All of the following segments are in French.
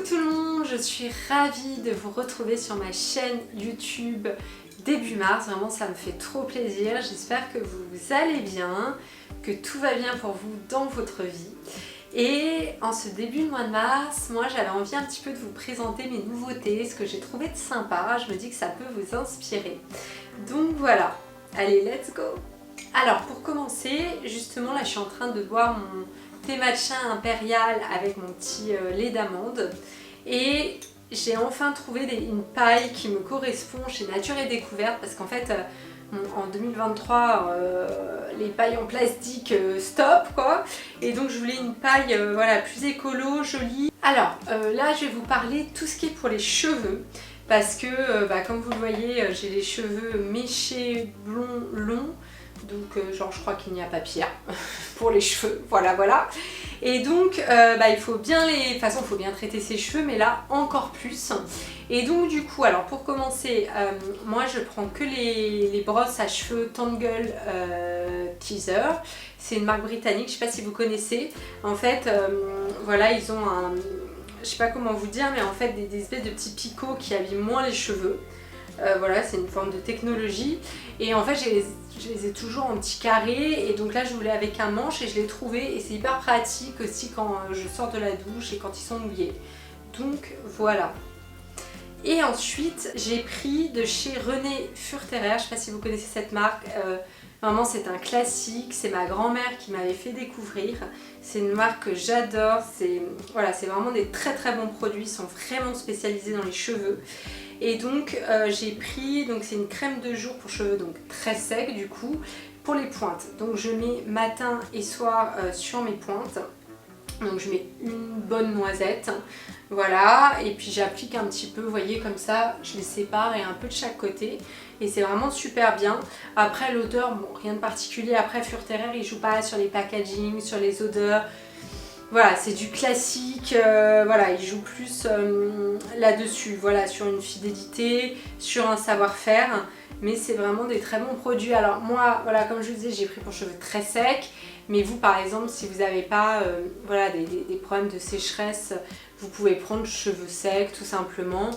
tout le monde, je suis ravie de vous retrouver sur ma chaîne YouTube début mars, vraiment ça me fait trop plaisir, j'espère que vous allez bien, que tout va bien pour vous dans votre vie. Et en ce début de mois de mars, moi j'avais envie un petit peu de vous présenter mes nouveautés, ce que j'ai trouvé de sympa, je me dis que ça peut vous inspirer. Donc voilà, allez let's go! Alors pour commencer, justement là je suis en train de boire mon thé matcha impérial avec mon petit lait d'amande et j'ai enfin trouvé une paille qui me correspond chez Nature et Découverte parce qu'en fait en 2023 les pailles en plastique stop quoi, et donc je voulais une paille voilà, plus écolo, jolie. Alors là je vais vous parler tout ce qui est pour les cheveux parce que comme vous le voyez j'ai les cheveux méchés, blonds, longs. Donc genre je crois qu'il n'y a pas pire pour les cheveux, voilà. Et donc il faut bien les... De toute façon il faut bien traiter ses cheveux, mais là encore plus. Et donc du coup, alors pour commencer, moi je prends que les brosses à cheveux Tangle Teaser. C'est une marque britannique, je sais pas si vous connaissez. En fait, voilà, ils ont un... Je sais pas comment vous dire, mais en fait des espèces de petits picots qui abîment moins les cheveux. Voilà, c'est une forme de technologie et en fait je les ai toujours en petits carrés, et donc là je voulais avec un manche et je l'ai trouvé et c'est hyper pratique aussi quand je sors de la douche et quand ils sont mouillés. Donc voilà. Et ensuite j'ai pris de chez René Furterer, je sais pas si vous connaissez cette marque, vraiment c'est un classique, c'est ma grand-mère qui m'avait fait découvrir. C'est une marque que j'adore, c'est voilà, c'est vraiment des très bons produits, ils sont vraiment spécialisés dans les cheveux. Et donc j'ai pris, donc c'est une crème de jour pour cheveux donc très secs du coup, pour les pointes. Donc je mets matin et soir sur mes pointes. Donc je mets une bonne noisette, voilà, et puis j'applique un petit peu, vous voyez, comme ça, je les sépare et un peu de chaque côté. Et c'est vraiment super bien. Après l'odeur, bon, rien de particulier. Après Furterer, il joue pas sur les packaging, sur les odeurs. Voilà, c'est du classique, voilà, il joue plus là-dessus, voilà, sur une fidélité, sur un savoir-faire, mais c'est vraiment des très bons produits. Alors moi, voilà, comme je vous disais, j'ai pris pour cheveux très secs, mais vous par exemple, si vous n'avez pas voilà, des problèmes de sécheresse, vous pouvez prendre cheveux secs tout simplement,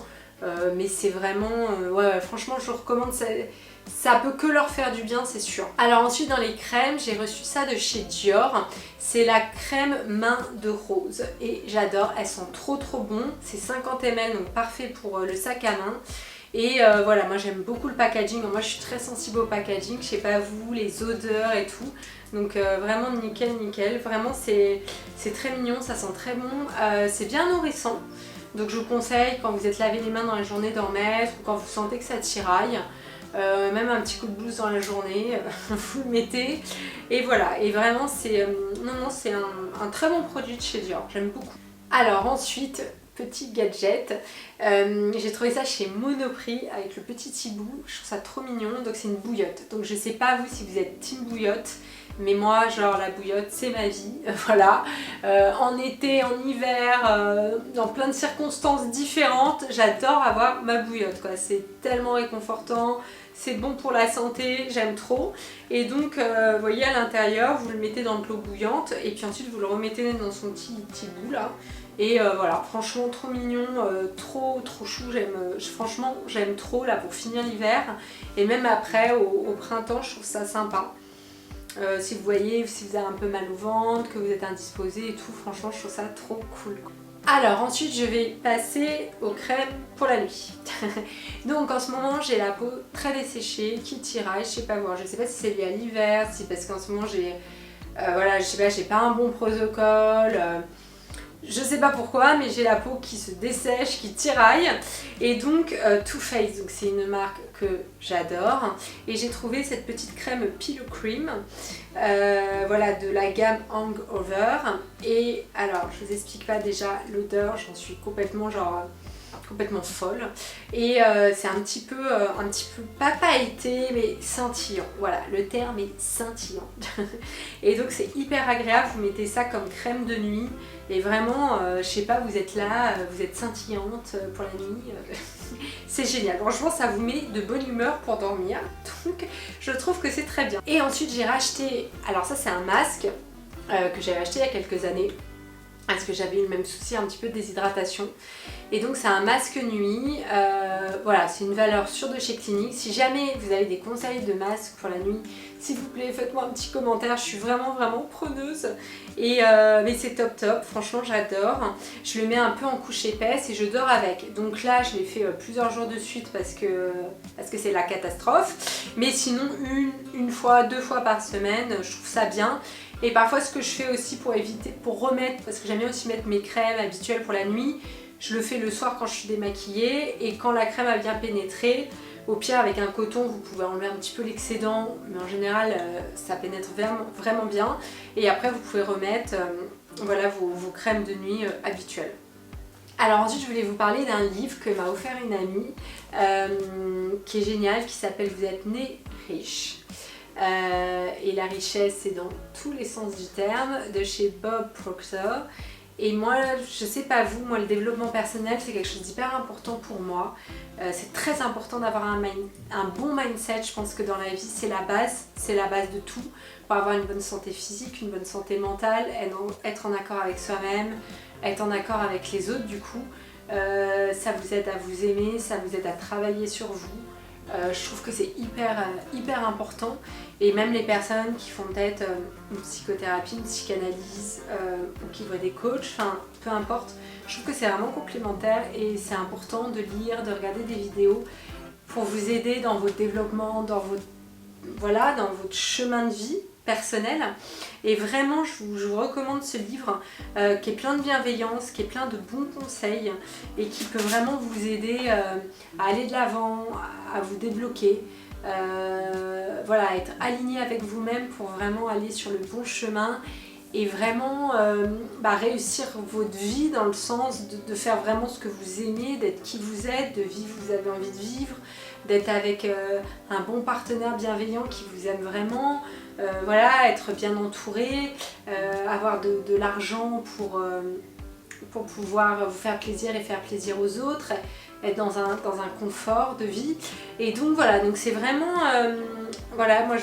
mais c'est vraiment, ouais, franchement je vous recommande, ça peut que leur faire du bien, c'est sûr. Alors ensuite dans les crèmes, j'ai reçu ça de chez Dior. C'est la crème main de rose et j'adore, elles sont trop bonnes. C'est 50 ml, donc parfait pour le sac à main. Et voilà, moi j'aime beaucoup le packaging. Moi je suis très sensible au packaging, je sais pas vous, les odeurs et tout. Donc vraiment nickel. Vraiment c'est très mignon, ça sent très bon. C'est bien nourrissant. Donc je vous conseille quand vous êtes lavé les mains dans la journée d'en mettre, ou quand vous sentez que ça tiraille. Même un petit coup de blues dans la journée, vous le mettez et voilà, et vraiment c'est c'est un très bon produit de chez Dior, j'aime beaucoup. Alors ensuite, petit gadget, j'ai trouvé ça chez Monoprix avec le petit hibou, je trouve ça trop mignon. Donc c'est une bouillotte, donc je sais pas vous si vous êtes team bouillotte, mais moi genre la bouillotte c'est ma vie, voilà. En été, en hiver, dans plein de circonstances différentes, j'adore avoir ma bouillotte quoi, c'est tellement réconfortant, c'est bon pour la santé, j'aime trop. Et donc vous voyez à l'intérieur, vous le mettez dans de l'eau bouillante et puis ensuite vous le remettez dans son petit bout là. Et voilà, franchement trop mignon, trop chou, franchement j'aime trop là pour finir l'hiver. Et même après au printemps je trouve ça sympa. Si vous voyez, si vous avez un peu mal au ventre, que vous êtes indisposé et tout, franchement je trouve ça trop cool. Alors ensuite je vais passer aux crèmes pour la nuit. Donc en ce moment j'ai la peau très desséchée, qui tiraille, je sais pas voir, je sais pas si c'est lié à l'hiver, si parce qu'en ce moment j'ai voilà, je sais pas, j'ai pas un bon protocole. Je sais pas pourquoi, mais j'ai la peau qui se dessèche, qui tiraille. Et donc Too Faced, donc c'est une marque que j'adore. Et j'ai trouvé cette petite crème Pillow Cream, voilà, de la gamme Hangover. Et alors, je vous explique pas déjà l'odeur, j'en suis complètement complètement folle. Et c'est un petit peu pas pailleté mais scintillant, voilà, le terme est scintillant. Et donc c'est hyper agréable, vous mettez ça comme crème de nuit et vraiment je sais pas, vous êtes là, vous êtes scintillante pour la nuit, c'est génial, franchement ça vous met de bonne humeur pour dormir, donc je trouve que c'est très bien. Et ensuite j'ai racheté, alors ça c'est un masque que j'avais acheté il y a quelques années. parce que j'avais eu le même souci un petit peu de déshydratation. Et donc c'est un masque nuit, voilà, c'est une valeur sûre de chez Clinique. Si jamais vous avez des conseils de masque pour la nuit, s'il vous plaît faites-moi un petit commentaire, je suis vraiment preneuse. Et mais c'est top, franchement j'adore. Je le mets un peu en couche épaisse et je dors avec. Donc là je l'ai fait plusieurs jours de suite parce que c'est la catastrophe. Mais sinon une fois, 2 fois par semaine, je trouve ça bien. Et parfois ce que je fais aussi pour remettre, parce que j'aime bien aussi mettre mes crèmes habituelles pour la nuit, je le fais le soir quand je suis démaquillée et quand la crème a bien pénétré, au pire avec un coton vous pouvez enlever un petit peu l'excédent, mais en général ça pénètre vraiment bien. Et après vous pouvez remettre voilà, vos crèmes de nuit habituelles. Alors ensuite je voulais vous parler d'un livre que m'a offert une amie qui est génial, qui s'appelle Vous êtes né riche. Et la richesse c'est dans tous les sens du terme, de chez Bob Proctor. Et moi, je sais pas vous, moi le développement personnel c'est quelque chose d'hyper important pour moi. C'est très important d'avoir un bon mindset. Je pense que dans la vie c'est la base de tout. Pour avoir une bonne santé physique, une bonne santé mentale, être en accord avec soi-même, être en accord avec les autres du coup. Ça vous aide à vous aimer, ça vous aide à travailler sur vous. Je trouve que c'est hyper important. Et même les personnes qui font peut-être une psychothérapie, une psychanalyse ou qui voient des coachs, enfin peu importe, je trouve que c'est vraiment complémentaire et c'est important de lire, de regarder des vidéos pour vous aider dans votre développement, dans votre chemin de vie personnel. Et vraiment je vous recommande ce livre qui est plein de bienveillance, qui est plein de bons conseils et qui peut vraiment vous aider à aller de l'avant, à vous débloquer. Voilà, être aligné avec vous-même pour vraiment aller sur le bon chemin et vraiment réussir votre vie dans le sens de faire vraiment ce que vous aimez, d'être qui vous êtes, de vivre vous avez envie de vivre, d'être avec un bon partenaire bienveillant qui vous aime vraiment, voilà, être bien entouré, avoir de l'argent pour pouvoir vous faire plaisir et faire plaisir aux autres, être dans un confort de vie. Et donc voilà, donc c'est vraiment voilà, moi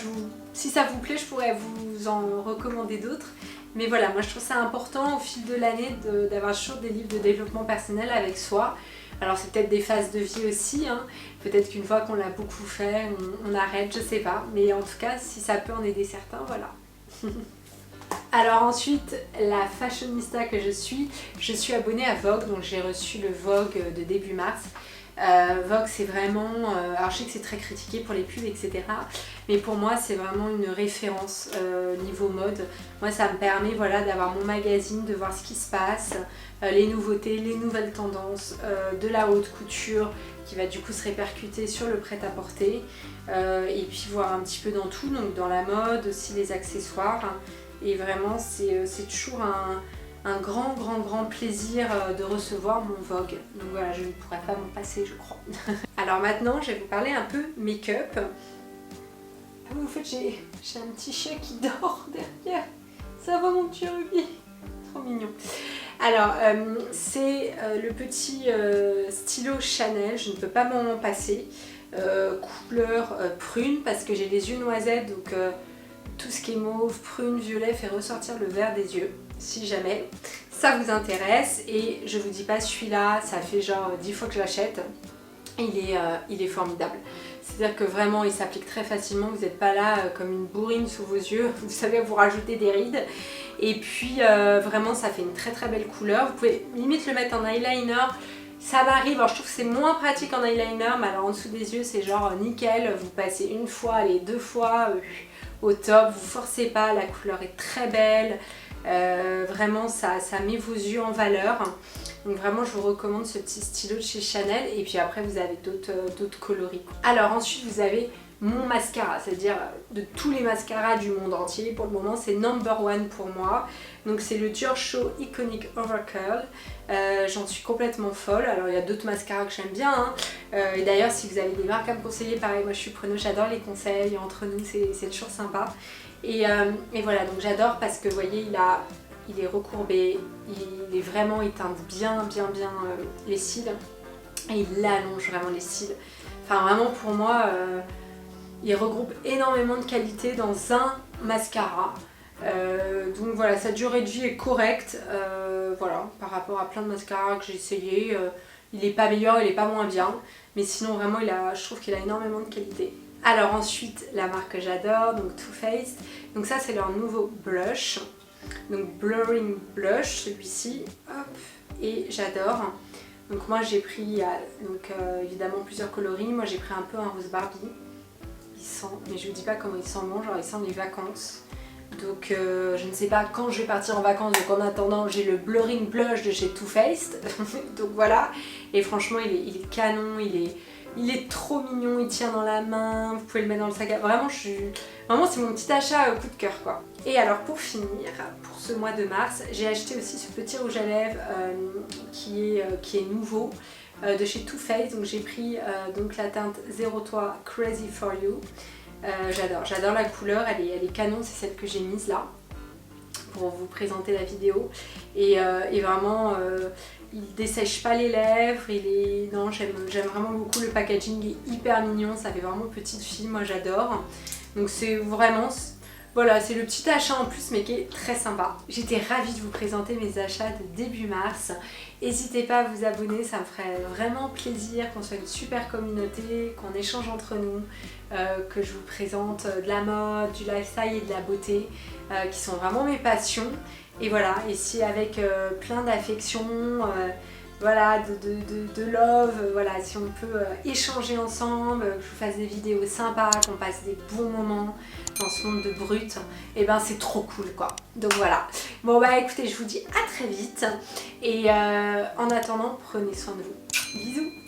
si ça vous plaît je pourrais vous en recommander d'autres, mais voilà, moi je trouve ça important au fil de l'année d'avoir toujours des livres de développement personnel avec soi. Alors c'est peut-être des phases de vie aussi, hein. Peut-être qu'une fois qu'on l'a beaucoup fait, on arrête, je sais pas, mais en tout cas si ça peut en aider certains, voilà. Alors ensuite, la fashionista que je suis abonnée à Vogue, donc j'ai reçu le Vogue de début mars. Vogue c'est vraiment, alors je sais que c'est très critiqué pour les pubs etc, mais pour moi c'est vraiment une référence niveau mode. Moi ça me permet voilà, d'avoir mon magazine, de voir ce qui se passe, les nouveautés, les nouvelles tendances, de la haute couture qui va du coup se répercuter sur le prêt-à-porter, et puis voir un petit peu dans tout, donc dans la mode, aussi les accessoires. Et vraiment c'est toujours un grand plaisir de recevoir mon Vogue. Donc voilà, je ne pourrais pas m'en passer je crois. Alors maintenant je vais vous parler un peu make-up. En fait j'ai un petit chat qui dort derrière. Ça va mon petit Ruby? Trop mignon. Alors c'est le petit stylo Chanel, je ne peux pas m'en passer. Couleur prune parce que j'ai les yeux noisettes, donc tout ce qui est mauve, prune, violet fait ressortir le vert des yeux, si jamais ça vous intéresse. Et je vous dis pas, celui-là, ça fait genre 10 fois que je l'achète, il est formidable. C'est-à-dire que vraiment il s'applique très facilement, vous n'êtes pas là comme une bourrine sous vos yeux, vous savez, vous rajoutez des rides. Et puis vraiment ça fait une très belle couleur, vous pouvez limite le mettre en eyeliner. Ça m'arrive, alors je trouve que c'est moins pratique en eyeliner, mais alors en dessous des yeux c'est genre nickel, vous passez une fois, allez 2 fois au top, vous forcez pas, la couleur est très belle, vraiment ça met vos yeux en valeur. Donc vraiment je vous recommande ce petit stylo de chez Chanel, et puis après vous avez d'autres coloris. Alors ensuite vous avez mon mascara, c'est-à-dire de tous les mascaras du monde entier, pour le moment c'est #1 pour moi. Donc c'est le Dior Show Iconic Overcurl, j'en suis complètement folle. Alors il y a d'autres mascaras que j'aime bien, hein. Et d'ailleurs si vous avez des marques à me conseiller, pareil moi je suis preneuse, j'adore les conseils, entre nous c'est toujours sympa. Et voilà, donc j'adore parce que vous voyez il est recourbé, il est vraiment, il teinte bien les cils, et il allonge vraiment les cils. Enfin vraiment pour moi, il regroupe énormément de qualité dans un mascara. Donc voilà, sa durée de vie est correcte, voilà, par rapport à plein de mascaras que j'ai essayé. Il est pas meilleur, il est pas moins bien, mais sinon vraiment je trouve qu'il a énormément de qualité. Alors ensuite, la marque que j'adore, donc Too Faced. Donc ça c'est leur nouveau blush, donc Blurring Blush, celui-ci, hop, et j'adore. Donc moi j'ai pris, évidemment plusieurs coloris, moi j'ai pris un peu un rose Barbie. Il sent, mais je vous dis pas comment il sent bon, genre il sent les vacances. Donc je ne sais pas quand je vais partir en vacances, donc en attendant j'ai le Blurring Blush de chez Too Faced. Donc voilà, et franchement il est canon, il est trop mignon, il tient dans la main, vous pouvez le mettre dans le sac à... Vraiment, vraiment c'est mon petit achat coup de cœur quoi. Et alors pour finir, pour ce mois de mars, j'ai acheté aussi ce petit rouge à lèvres qui est nouveau de chez Too Faced. Donc j'ai pris donc la teinte 03 Crazy For You. J'adore la couleur, elle est canon, c'est celle que j'ai mise là pour vous présenter la vidéo. Et vraiment, il dessèche pas les lèvres, non, j'aime vraiment beaucoup le packaging, il est hyper mignon, ça fait vraiment petite fille, moi j'adore. Donc c'est vraiment, voilà, c'est le petit achat en plus mais qui est très sympa. J'étais ravie de vous présenter mes achats de début mars. N'hésitez pas à vous abonner, ça me ferait vraiment plaisir qu'on soit une super communauté, qu'on échange entre nous, que je vous présente de la mode, du lifestyle et de la beauté, qui sont vraiment mes passions. Et voilà, et si avec plein d'affection, voilà, de love, voilà, si on peut échanger ensemble, que je vous fasse des vidéos sympas, qu'on passe des bons moments dans ce monde de brut, et ben c'est trop cool quoi. Donc voilà. Bon bah écoutez, je vous dis à très vite et en attendant, prenez soin de vous. Bisous.